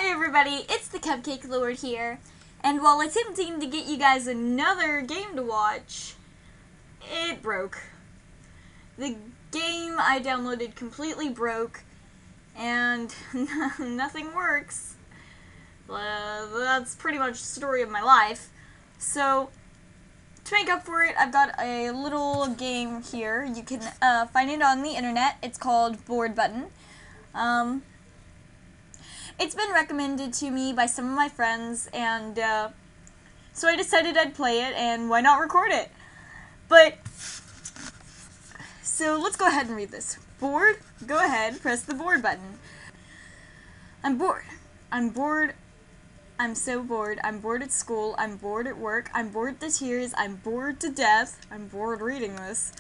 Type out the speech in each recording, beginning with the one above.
Hi everybody, it's the Cupcake Lord here, and while attempting to get you guys another game to watch, it broke. The game I downloaded completely broke, and nothing works. That's pretty much the story of my life. So, to make up for it, I've got a little game here. You can find it on the internet. It's called Board Button. It's been recommended to me by some of my friends, and so I decided I'd play it, and why not record it? So let's go ahead and read this. Bored? Go ahead, press the board button. I'm bored. I'm bored. I'm so bored. I'm bored at school. I'm bored at work. I'm bored to tears. I'm bored to death. I'm bored reading this.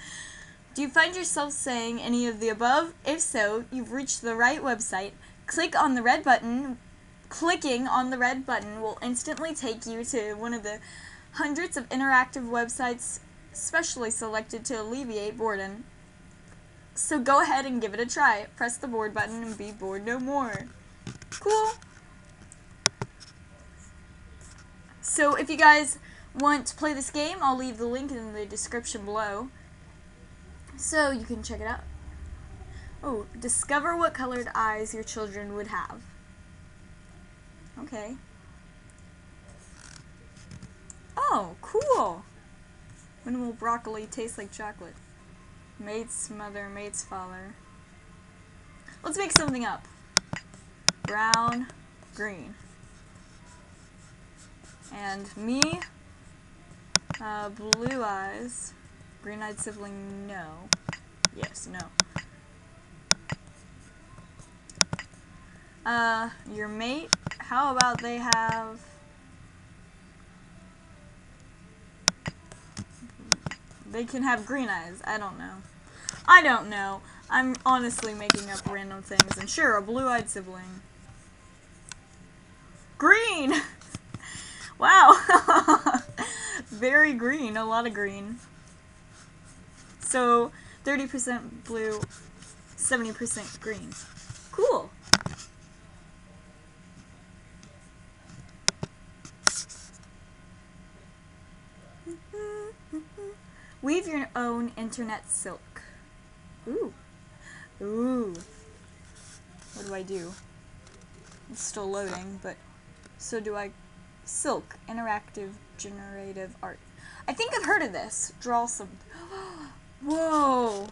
Do you find yourself saying any of the above? If so, you've reached the right website. Click on the red button. Clicking on the red button will instantly take you to one of the hundreds of interactive websites specially selected to alleviate boredom. So go ahead and give it a try. Press the board button and be bored no more. Cool. So if you guys want to play this game, I'll leave the link in the description below, so you can check it out. Oh, discover what colored eyes your children would have. Okay. Oh, cool. When will broccoli taste like chocolate? Mate's mother, mate's father. Let's make something up. Brown, green. And me, blue eyes. Green-eyed sibling, no. Yes, no. Your mate, how about they have... They can have green eyes. I don't know. I don't know. I'm honestly making up random things. And sure, a blue-eyed sibling. Green! Wow. Very green. A lot of green. So, 30% blue, 70% green. Cool. Weave your own internet silk. Ooh. Ooh. What do I do? It's still loading, but so do I. Silk. Interactive generative art. I think I've heard of this. Draw some. Whoa.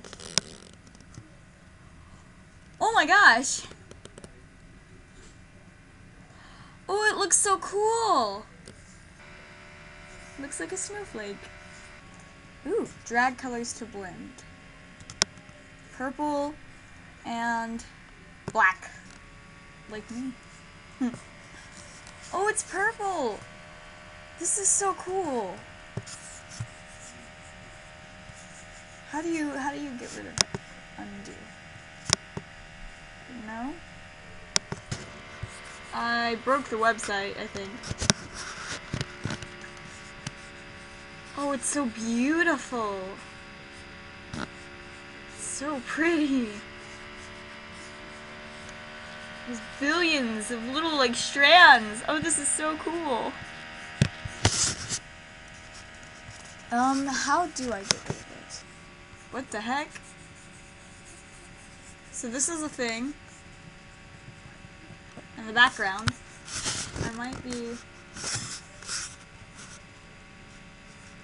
Oh my gosh. Oh, it looks so cool. Looks like a snowflake. Ooh, drag colors to blend. Purple and black. Like me. Oh, it's purple! This is so cool. How do you get rid of it? Undo. No? I broke the website, I think. Oh, it's so beautiful. So pretty. There's billions of little, like, strands. Oh, this is so cool. How do I get rid of it? What the heck? So this is a thing. In the background. I might be...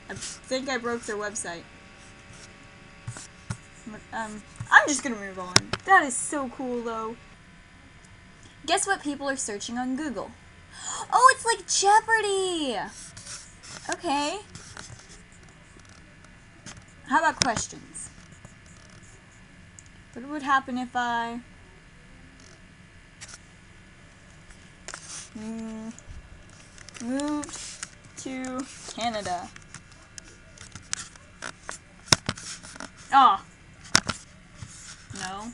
I think I broke their website. I'm just gonna move on. That is so cool, though. Guess what people are searching on Google? Oh, it's like Jeopardy! Okay. How about questions? What would happen if I... moved to Canada? Oh. No.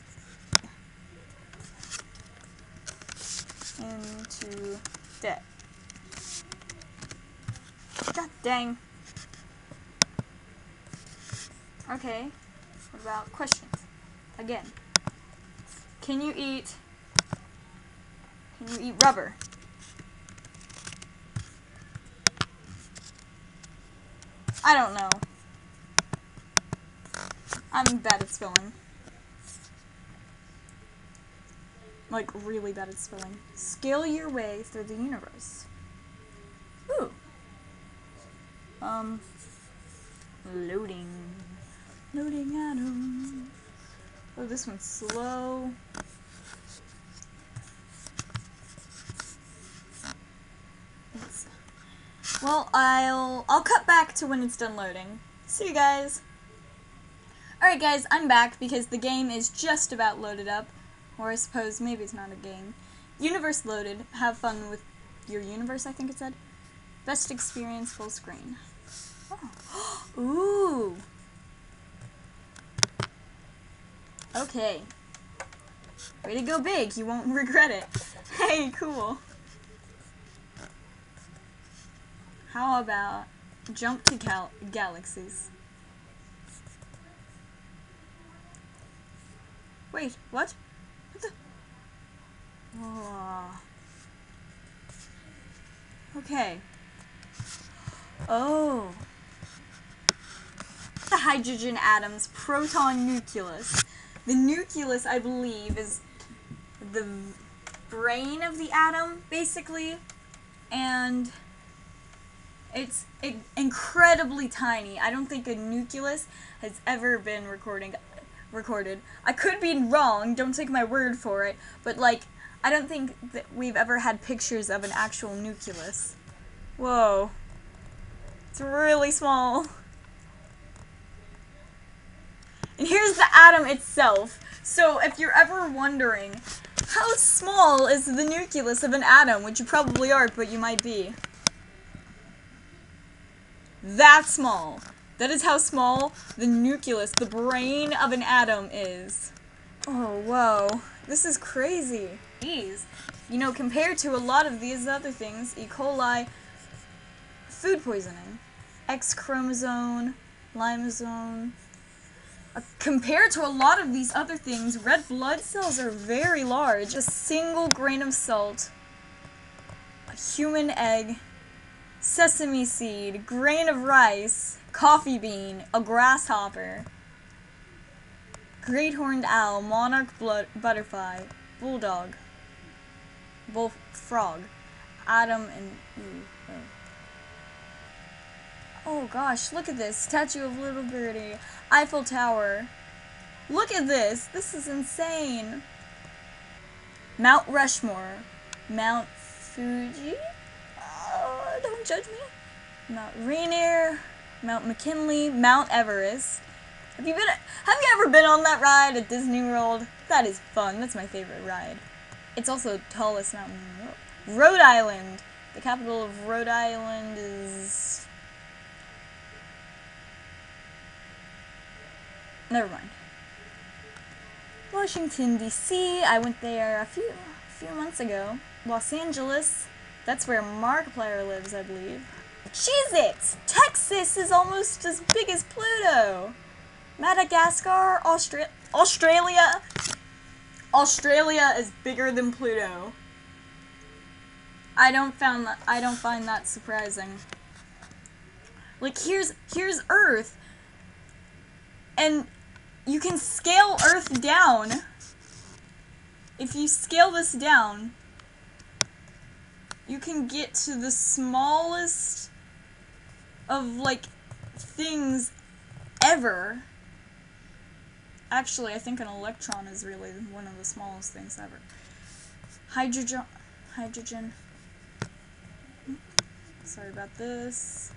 Into debt. God dang. Okay. What about questions? Again. Can you eat Can you eat rubber? I don't know. I'm bad at spelling. Like, really bad at spelling. Scale your way through the universe. Ooh. Loading. Loading atom. Oh, this one's slow. Well, I'll cut back to when it's done loading. See you guys. Alright guys, I'm back because the game is just about loaded up. Or I suppose maybe it's not a game. Universe loaded. Have fun with your universe, I think it said. Best experience full screen. Oh. Ooh. Okay. Way to go big. You won't regret it. Hey, cool. How about jump to galaxies? Wait, what? What the? Oh. Okay. Oh. The hydrogen atom's proton nucleus. The nucleus, I believe, is the brain of the atom, basically, and it's incredibly tiny. I don't think a nucleus has ever been recorded. I could be wrong, don't take my word for it, but like, I don't think that we've ever had pictures of an actual nucleus. Whoa. It's really small. And here's the atom itself. So if you're ever wondering, how small is the nucleus of an atom, which you probably aren't, but you might be. That small. That is how small the nucleus, the brain of an atom is. Oh, whoa. This is crazy. Jeez. You know, compared to a lot of these other things, E. coli, food poisoning, X chromosome, limosome. Compared to a lot of these other things, red blood cells are very large. A single grain of salt, a human egg, sesame seed, grain of rice, coffee bean, a grasshopper, great horned owl, monarch butterfly, bulldog, bullfrog, Adam and Eve. Oh gosh, look at this. Statue of Little Birdie. Eiffel Tower. Look at this. This is insane. Mount Rushmore. Mount Fuji? Oh, don't judge me. Mount Rainier. Mount McKinley. Mount Everest. Have you ever been on that ride at Disney World? That is fun. That's my favorite ride. It's also the tallest mountain in the world. Rhode Island. The capital of Rhode Island is... Never mind. Washington, D.C. I went there a few months ago. Los Angeles. That's where Markiplier lives, I believe. Cheez-It! Texas is almost as big as Pluto. Madagascar, Australia. Australia is bigger than Pluto. I don't find that surprising. Like, here's Earth. And you can scale Earth down. If you scale this down, you can get to the smallest of, like, things ever. Actually, I think an electron is really one of the smallest things ever. Hydrogen. Sorry about this.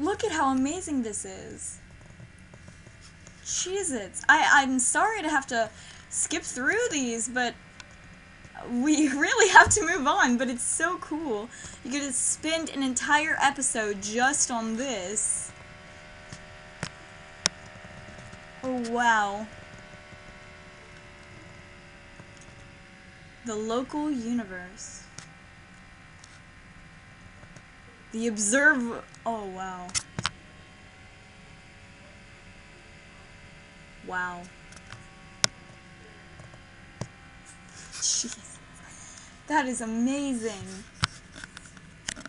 Look at how amazing this is. Cheez-Its. I'm sorry to have to skip through these, but we really have to move on, but it's so cool. You get to spend an entire episode just on this. Oh, wow. The local universe. The oh, wow. Wow. Jeez. That is amazing.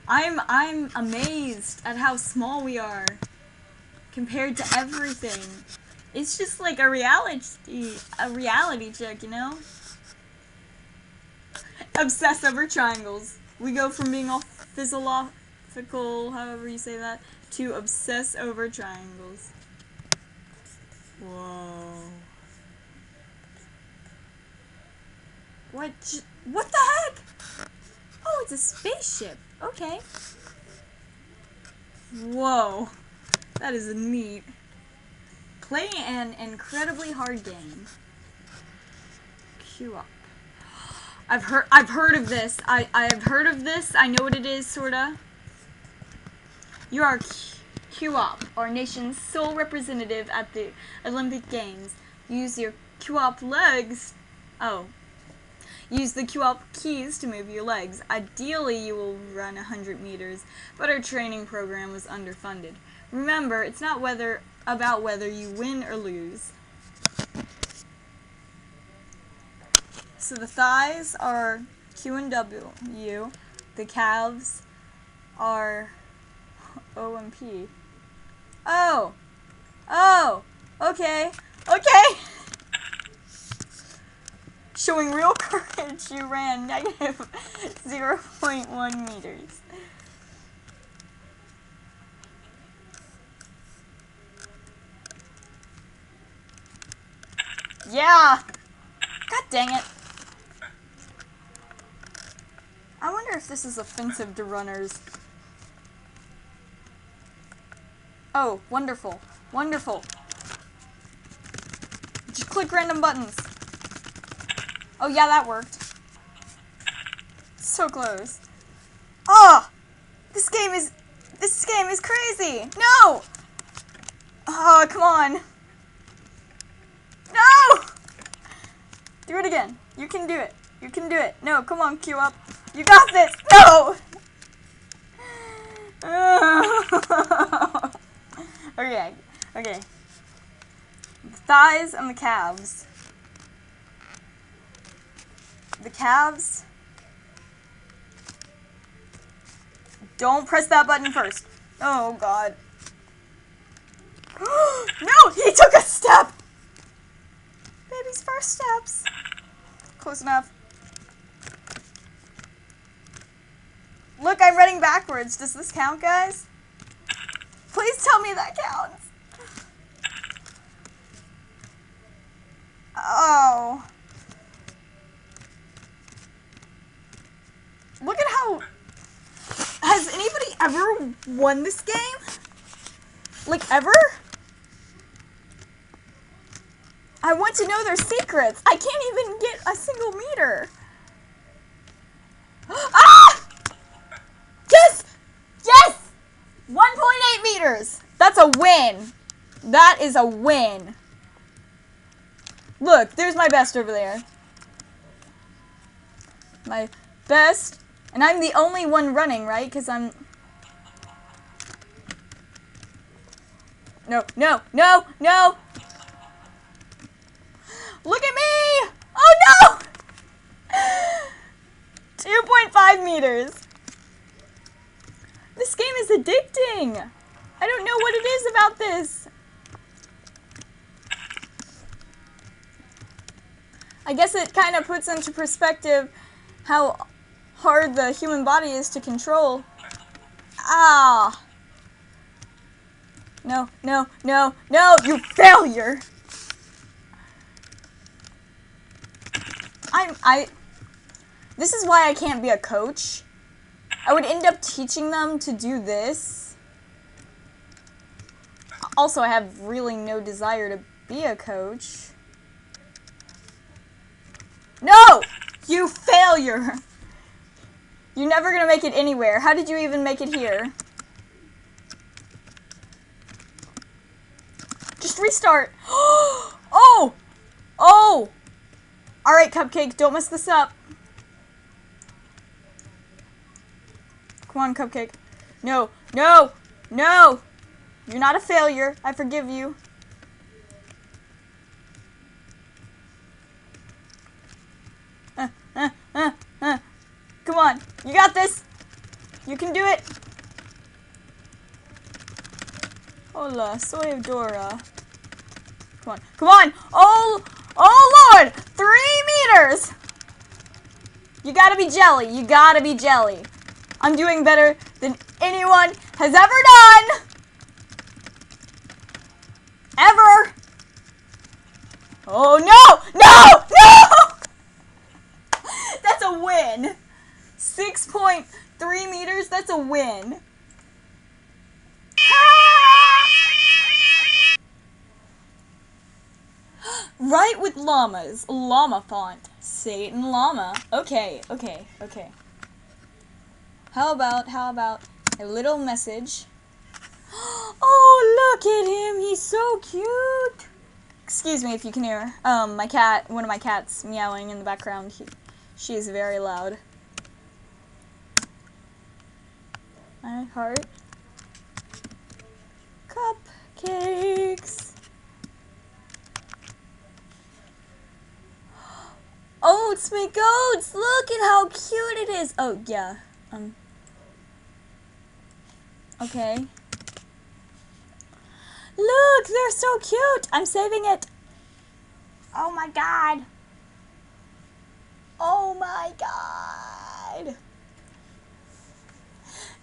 I'm amazed at how small we are compared to everything. It's just like a reality check, you know? Obsess over triangles. We go from being all philosophical, however you say that, to obsess over triangles. Whoa. What the heck? Oh, it's a spaceship. Okay. Whoa. That is neat. Play an incredibly hard game. Queue up. I've heard of this. I have heard of this. I know what it is, sorta. You are QOP, our nation's sole representative at the Olympic Games. Use your QOP legs. Oh. Use the QOP keys to move your legs. Ideally, you will run 100 meters, but our training program was underfunded. Remember, it's not about whether you win or lose. So the thighs are Q and W. The calves are O and P. Oh! Oh! Okay. Okay! Showing real courage, you ran negative 0.1 meters. Yeah! God dang it. I wonder if this is offensive to runners. Oh, wonderful. Wonderful. Just click random buttons. Oh yeah, that worked. So close. Oh! This game is crazy! No! Oh, come on. No! Do it again. You can do it. You can do it. No, come on, queue up. You got this! No! Okay. Okay. The thighs and the calves. The calves. Don't press that button first. Oh, God. No! He took a step! Baby's first steps. Close enough. Look, I'm running backwards. Does this count, guys? Please tell me that counts. Oh. Look at how... Has anybody ever won this game? Like, ever? I want to know their secrets. I can't even get a single meter. Ah! Yes! Yes! 1.8 meters. That's a win. That is a win. Look, there's my best over there. My best. And I'm the only one running, right? Because I'm... No, no, no, no! Look at me! Oh, no! 2.5 meters. This game is addicting. I don't know what it is about this. I guess it kind of puts into perspective how hard the human body is to control. Ah! No, no, no, no, you failure! This is why I can't be a coach. I would end up teaching them to do this. Also, I have really no desire to be a coach. No! You failure! You're never gonna make it anywhere. How did you even make it here? Just restart. Oh! Oh! Alright, Cupcake, don't mess this up. Come on, Cupcake. No, no, no! You're not a failure. I forgive you. You got this. You can do it. Hola, soy Dora. Come on. Come on. Oh Lord. 3 meters. You gotta be jelly. You gotta be jelly. I'm doing better than anyone has ever done. Ever. Oh no. No. No. That's a win. 6.3 meters. That's a win. Write with llamas. Llama font. Satan llama. Okay. How about a little message? Oh, look at him. He's so cute. Excuse me if you can hear my cat, one of my cats meowing in the background. She is very loud. My heart. Cupcakes. Oats make oats! Look at how cute it is! Oh, yeah. Okay. Look, they're so cute! I'm saving it! Oh my god! Oh my god!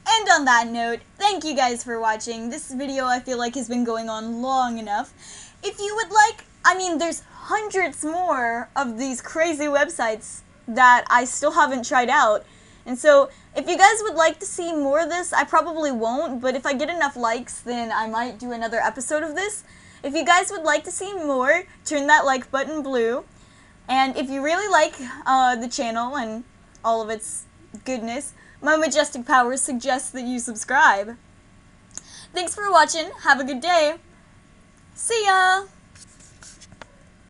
And on that note, thank you guys for watching. This video I feel like has been going on long enough. If you would like, there's hundreds more of these crazy websites that I still haven't tried out. And so, if you guys would like to see more of this, I probably won't, but if I get enough likes, then I might do another episode of this. If you guys would like to see more, turn that like button blue. And if you really like the channel and all of its goodness, my majestic powers suggest that you subscribe. Thanks for watching. Have a good day. See ya!